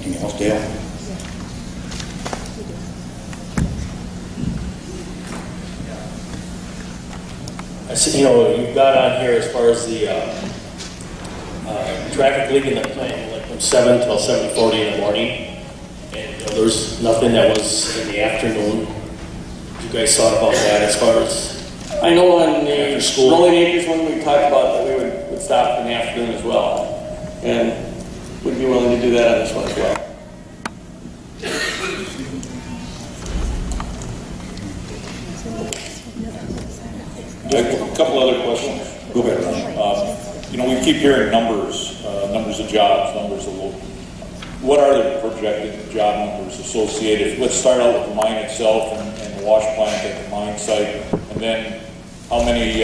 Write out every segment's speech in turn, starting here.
Anything else, Dale? I see, you've got on here as far as the traffic leaving the plant, like from 7 till 7:40 in the morning. And there was nothing that was in the afternoon. You guys thought about that as far as? I know on the After school. Rolling Acres one, we talked about that we would stop in the afternoon as well. And we'd be willing to do that on this one as well. A couple other questions. Go ahead, Ron. We keep hearing numbers of jobs, numbers of local. What are the projected job numbers associated? Let's start out with the mine itself and the wash plant at the mine site. And then how many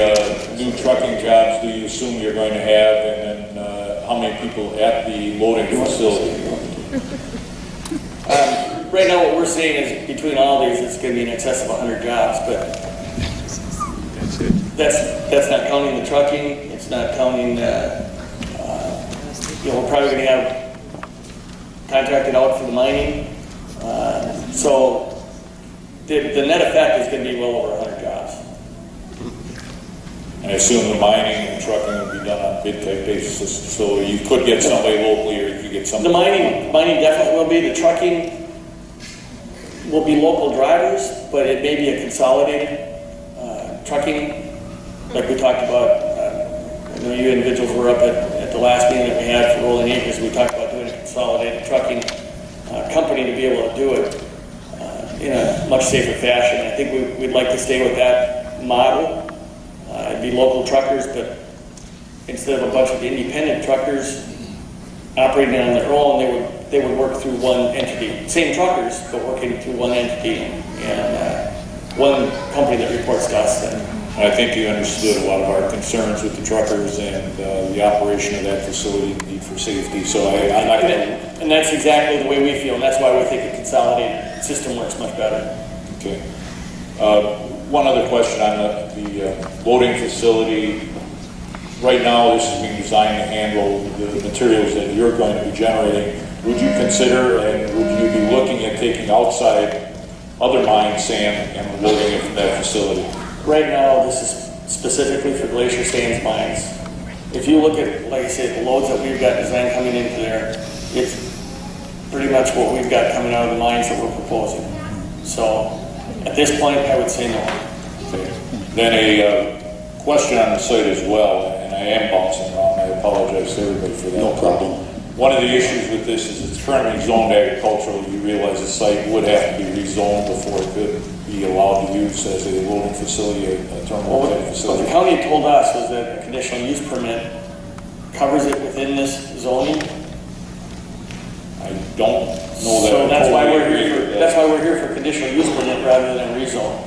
new trucking jobs do you assume you're going to have? And then how many people at the loading facility? Right now what we're seeing is between all these, it's going to be in excess of 100 jobs, but that's not counting the trucking. It's not counting, we're probably going to have contracted out for the mining. So the net effect is going to be well over 100 jobs. And I assume the mining and trucking will be done on bid type basis. So you could get somebody locally, or you could get somebody. The mining definitely will be. The trucking will be local drivers, but it may be a consolidated trucking, like we talked about. I know you individuals were up at the last meeting that we had for Rolling Acres. We talked about doing a consolidated trucking company to be able to do it in a much safer fashion. I think we'd like to stay with that model. It'd be local truckers, but instead of a bunch of independent truckers operating on their own, they would work through one entity. Same truckers, but working through one entity and one company that reports to us. I think you understood a lot of our concerns with the truckers and the operation of that facility, the need for safety. So I'm not going to. And that's exactly the way we feel, and that's why we think a consolidated system works much better. Okay. One other question on the loading facility. Right now, this is being designed to handle the materials that you're going to be generating. Would you consider and would you be looking at taking outside other mine sand and loading it from that facility? Right now, this is specifically for Glacier Sands mines. If you look at, like I said, the loads that we've got designed coming into there, it's pretty much what we've got coming out of the mines that we're proposing. So, at this point, I would say no. Okay. Then a question on the site as well, and I am bouncing around. I apologize to everybody for that. No problem. One of the issues with this is it's currently zoned agricultural. You realize the site would have to be rezoned before it could be allowed to use as a loading facility, a terminal type What facility. the county told us was that a conditional use permit covers it within this zoning. I don't know that. So that's I why totally we're agree here with for, that. that's why we're here for conditional use permit rather than rezone.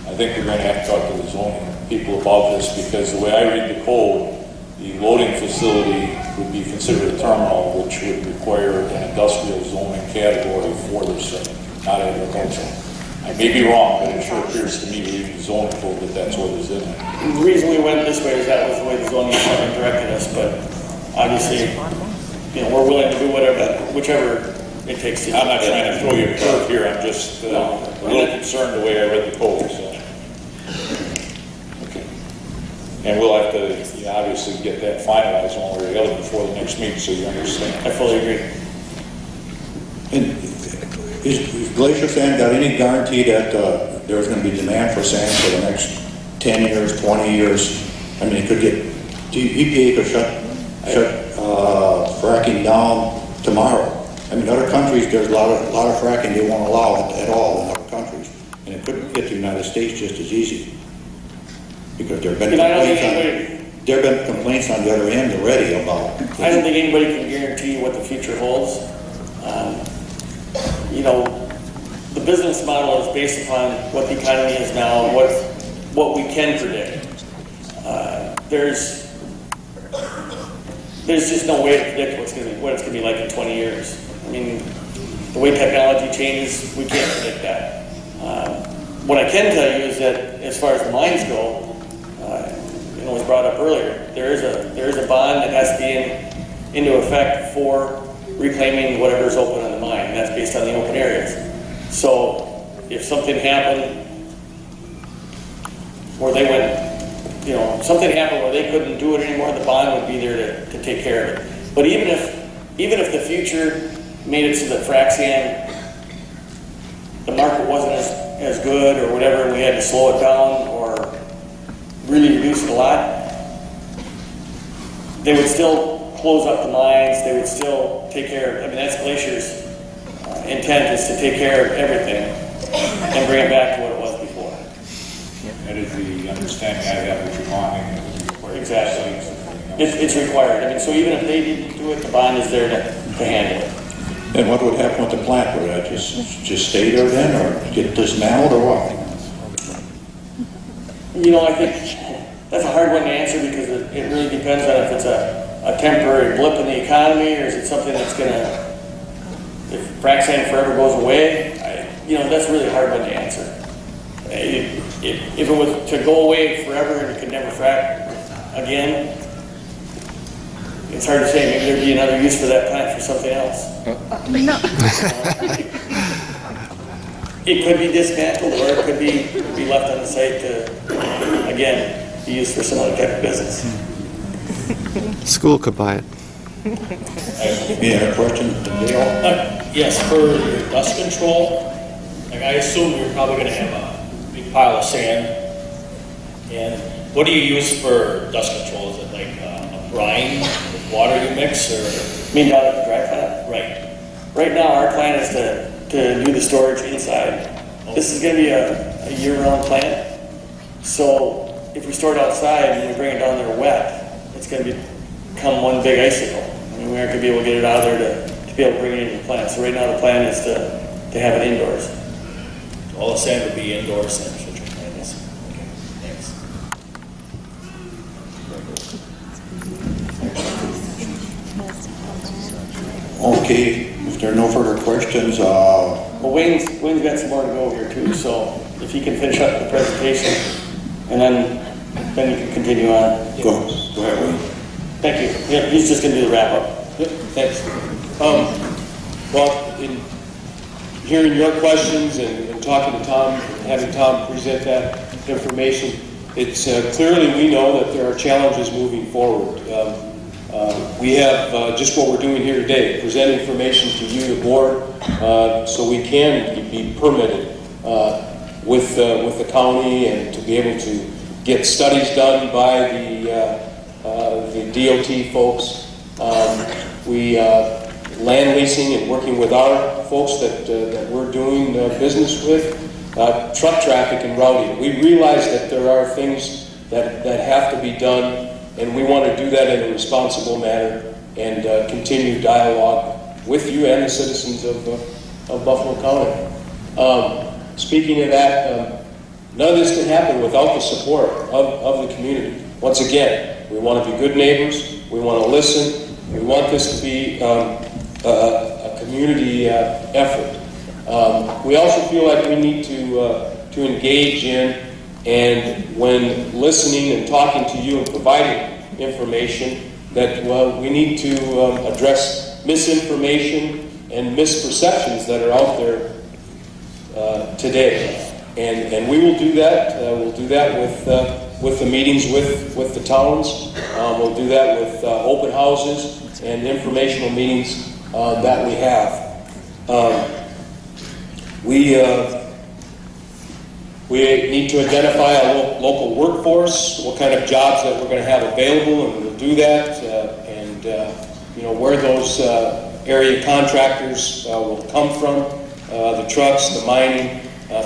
I think we're going to have to talk to the zoning people about this, because the way I read the code, the loading facility would be considered a terminal, which would require an industrial zoning category for this site, not agricultural. I may be wrong, but it sure appears to me reading the zoning code that that's what is in it. The reason we went this way is that was the way the zoning department directed us, but obviously, we're willing to do whichever it takes to. I'm not trying to throw you a curve here, I'm just a little concerned the way I read the code, so. Okay. And we'll have to, obviously get that finalized one way or the other before the next meeting, so you understand. I fully agree. And is Glacier Sand got any guarantee that there's going to be demand for sand for the next 10 years, 20 years? I mean, it could get, EPA could shut fracking down tomorrow. I mean, other countries, there's a lot of fracking they won't allow at all in other countries. And it could get to the United States just as easy. Because there have been complaints on the other end already about. I don't think anybody can guarantee what the future holds. The business model is based upon what the economy is now and what we can predict. There's just no way to predict what it's going to be like in 20 years. I mean, the way technology changes, we can't predict that. What I can tell you is that as far as the mines go, it was brought up earlier, there is a bond that has to be into effect for reclaiming whatever's open on the mine, and that's based on the open areas. So if something happened where they went, something happened where they couldn't do it anymore, the bond would be there to take care of it. But even if the future made it so that frac sand, the market wasn't as good or whatever, and we had to slow it down or really reduce it a lot, they would still close up the mines, they would still take care of, that's Glacier's intent, is to take care of everything and bring it back to what it was before. That is the understanding I have with your bonding. Exactly. It's required. So even if they didn't do it, the bond is there to handle it. And what would happen with the plant? Would that just stay there then, or get dismantled, or what? I think that's a hard one to answer because it really depends on if it's a temporary blip in the economy or is it something that's if frac sand forever goes away, that's really a hard one to answer. If it was to go away forever and you could never frac again, it's hard to say. Maybe there'd be another use for that plant for something else. No. It could be dismantled or it could be left on the site to, again, be used for some other type of business. School could buy it. Any other questions, Dale? Yes, for your dust control, I assume you're probably going to have a big pile of sand. And what do you use for dust control? Is it like a brine with water you mix, or? You mean down at the dry plant? Right. Right now, our plan is to do the storage inside. This is going to be a year-round plant. So if we store it outside and we bring it down there wet, it's going to become one big icicle. We aren't going to be able to get it out of there to be able to bring it into the plant. So right now the plan is to have it indoors. All the sand would be indoors, then, is what your plan is. Okay, thanks. Okay, if there are no further questions, Well, Wayne's got some more to go here too, so if he can finish up the presentation, and then you can continue on. go ahead, Wayne. Thank you. Yeah, he's just going to do the wrap-up. Yep, thanks. Well, in hearing your questions and talking to Tom, and having Tom present that information, it's clearly we know that there are challenges moving forward. We have just what we're doing here today, present information to you, the board, so we can be permitted with the county and to be able to get studies done by the DOT folks. We land leasing and working with our folks that we're doing business with, truck traffic and routing. We realize that there are things that have to be done, and we want to do that in a responsible manner and continue dialogue with you and the citizens of Buffalo County. Speaking of that, none of this can happen without the support of the community. Once again, we want to be good neighbors. We want to listen. We want this to be a community effort. We also feel like we need to engage in, and when listening and talking to you and providing information, that we need to address misinformation and misperceptions that are out there today. And we will do that. We'll do that with the meetings with the towns. We'll do that with open houses and informational meetings that we have. We need to identify a local workforce, what kind of jobs that we're going to have available, and we'll do that. And where those area contractors will come from, the trucks, the mining,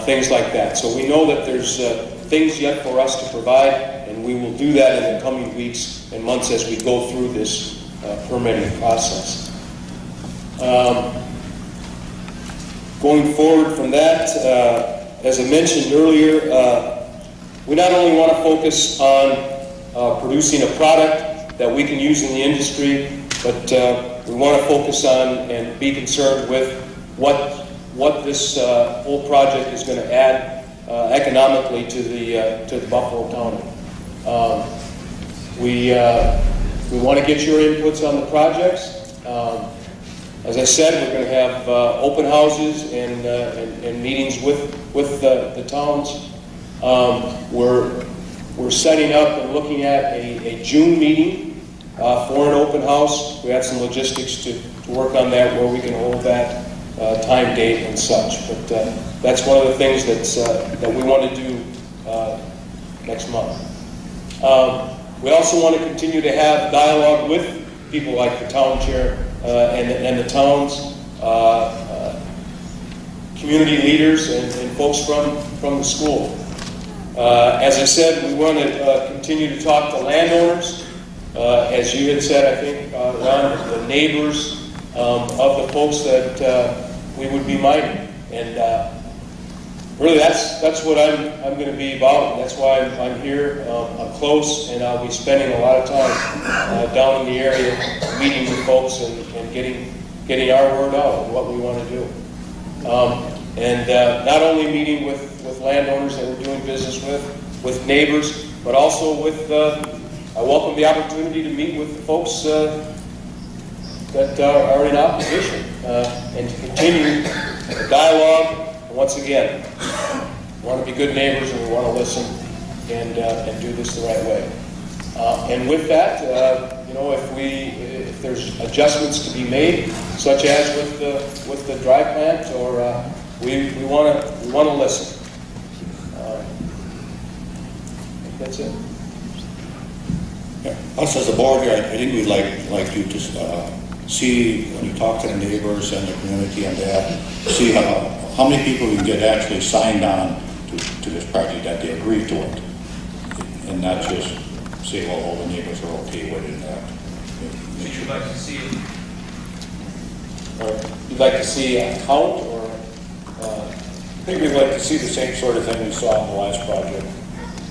things like that. So we know that there's things yet for us to provide, and we will do that in the coming weeks and months as we go through this permitting process. Going forward from that, as I mentioned earlier, we not only want to focus on producing a product that we can use in the industry, but we want to focus on and be concerned with what this whole project is going to add economically to the Buffalo County. We want to get your inputs on the projects. As I said, we're going to have open houses and meetings with the towns. We're setting up and looking at a June meeting for an open house. We have some logistics to work on that, where we can hold that time, date, and such. But that's one of the things that we want to do next month. We also want to continue to have dialogue with people like the town chair and the towns, community leaders, and folks from the school. As I said, we want to continue to talk to landowners. As you had said, I think, Ron, the neighbors of the folks that we would be mining. And really, that's what I'm going to be about. That's why I'm here. I'm close, and I'll be spending a lot of time down in the area meeting with folks and getting our word out and what we want to do. And not only meeting with landowners that we're doing business with neighbors, but also with, I welcome the opportunity to meet with the folks that are in opposition and to continue the dialogue. And once again, we want to be good neighbors, and we want to listen and do this the right way. And with that, if there's adjustments to be made, such as with the dry plant, or we want to listen. I think that's it. Yeah. Us as a board here, I think we'd like you to see, when you talk to the neighbors and the community and that, see how many people you can get actually signed on to this project, that they agree to it. And not just say, well, all the neighbors are okay with it and that. Would you like to see it? Or you'd like to see a count, or? I think we'd like to see the same sort of thing we saw in the last project.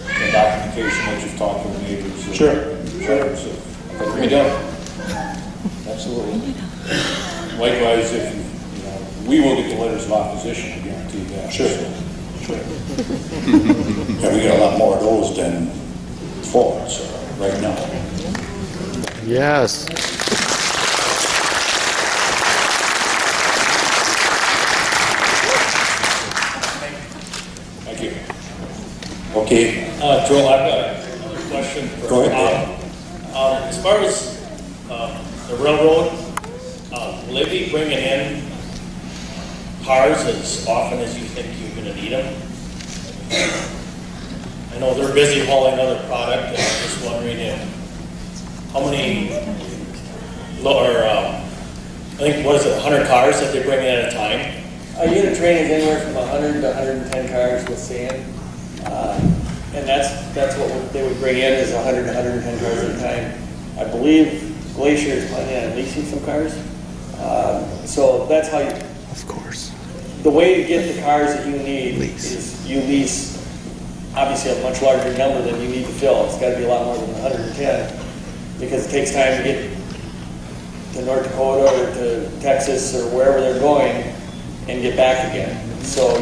The documentation that you've talked to the neighbors. Sure. So, that can be done. Absolutely. Likewise, if we will get the letters of opposition, I guarantee that. Sure. Yeah, we get a lot more of those than forwards right now. Yes. Thank you. Okay. Joel, I've got another question for Go ahead. As far as the railroad, will they be bringing in cars as often as you think you're going to need them? I know they're busy hauling other product, and I'm just wondering how many, I think, what is it, 100 cars that they bring in at a time? A unit train is anywhere from 100 to 110 cars with sand. And that's what they would bring in, is 100 to 110 cars at a time. I believe Glacier is planning on leasing some cars. So that's how Of course. the way to get the cars that you need Lease. is you lease, obviously, a much larger number than you need to fill. It's got to be a lot more than 110, because it takes time to get to North Dakota or to Texas or wherever they're going and get back again. So